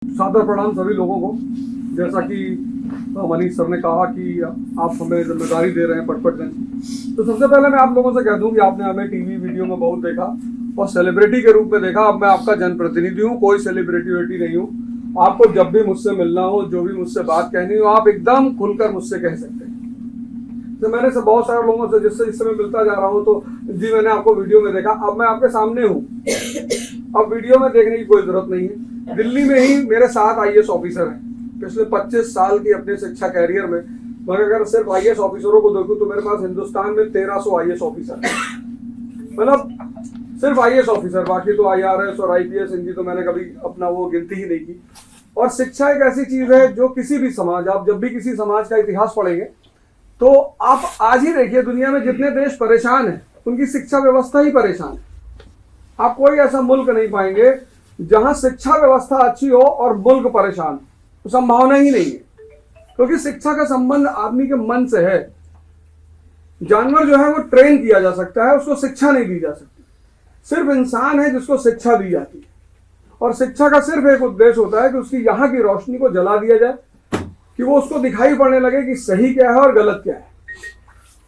सादर प्रणाम सभी लोगों को। जैसा कि मनीष सर ने कहा कि आप हमें जिम्मेदारी दे रहे हैं पटपटगंज की, तो सबसे पहले मैं आप लोगों से कह दूं कि आपने हमें टीवी वीडियो में बहुत देखा और सेलिब्रिटी के रूप में देखा। अब मैं आपका जनप्रतिनिधि हूं, कोई सेलिब्रिटी वेटी नहीं हूं। आपको जब भी मुझसे मिलना हो, जो भी मुझसे बात कहनी हो, आप एकदम खुलकर मुझसे कह सकते हैं। तो मैंने से बहुत सारे लोगों से जिससे इस समय मिलता जा रहा हूँ, तो जी मैंने आपको वीडियो में देखा, अब मैं आपके सामने हूँ, अब वीडियो में देखने की कोई जरूरत नहीं है। दिल्ली में ही मेरे 7 IAS ऑफिसर हैं पिछले 25 साल की अपने शिक्षा कैरियर में। मगर अगर सिर्फ IAS ऑफिसरों को देखूं तो मेरे पास हिंदुस्तान में 1300 IAS ऑफिसर है, मतलब सिर्फ IAS ऑफिसर। बाकी तो IRS और IPS इनकी तो मैंने कभी अपना वो गिनती ही नहीं की। और शिक्षा एक ऐसी चीज है जो किसी भी समाज, आप जब भी किसी समाज का इतिहास पढ़ेंगे तो आप आज ही देखिए दुनिया में जितने देश परेशान हैं उनकी शिक्षा व्यवस्था ही परेशान है। आप कोई ऐसा मुल्क नहीं पाएंगे जहां शिक्षा व्यवस्था अच्छी हो और मुल्क परेशान हो, तो संभावना ही नहीं है, क्योंकि शिक्षा का संबंध आदमी के मन से है। जानवर जो है वो ट्रेन किया जा सकता है, उसको शिक्षा नहीं दी जा सकती। सिर्फ इंसान है जिसको शिक्षा दी जाती है, और शिक्षा का सिर्फ एक उद्देश्य होता है कि उसकी यहाँ की रोशनी को जला दिया जाए, कि वो उसको दिखाई पड़ने लगे कि सही क्या है और गलत क्या है।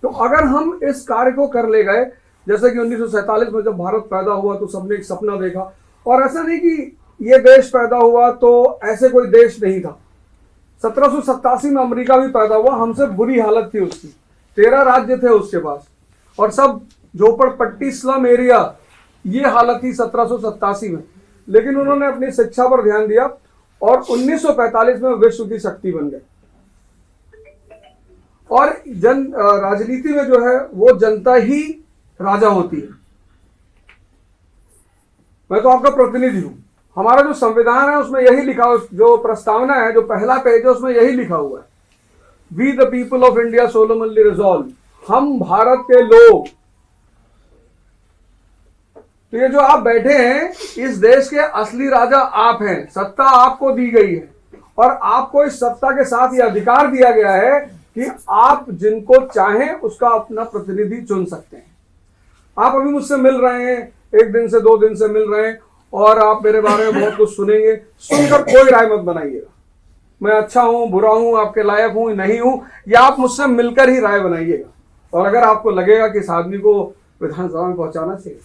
तो अगर हम इस कार्य को कर ले गए, जैसे कि 1947 में जब भारत पैदा हुआ तो सबने एक सपना देखा, और ऐसा नहीं कि ये देश पैदा हुआ तो ऐसे कोई देश नहीं था। 1787 में अमेरिका भी पैदा हुआ, हमसे बुरी हालत थी उसकी, 13 राज्य थे उसके पास, और सब झोपड़पट्टी स्लम एरिया, ये हालत थी 1787 में। लेकिन उन्होंने अपनी शिक्षा पर ध्यान दिया और 1945 में विश्व की शक्ति बन गए। और राजनीति में जो है वो जनता ही राजा होती है। मैं तो आपका प्रतिनिधि हूं। हमारा जो संविधान है उसमें यही लिखा, जो प्रस्तावना है, जो पहला पेज है उसमें यही लिखा हुआ है, we the people of India solemnly resolve, हम भारत के लोग। तो ये जो आप बैठे हैं, इस देश के असली राजा आप हैं, सत्ता आपको दी गई है, और आपको इस सत्ता के साथ ये अधिकार दिया गया है कि आप जिनको चाहें उसका अपना प्रतिनिधि चुन सकते हैं। आप अभी मुझसे मिल रहे हैं, 1 दिन से 2 दिन से मिल रहे हैं, और आप मेरे बारे में बहुत कुछ सुनेंगे। सुनकर कोई राय मत बनाइएगा, मैं अच्छा हूं, बुरा हूं, आपके लायक हूं, नहीं हूं, या आप मुझसे मिलकर ही राय बनाइएगा। और अगर आपको लगेगा कि इस आदमी को विधानसभा में पहुंचाना चाहिए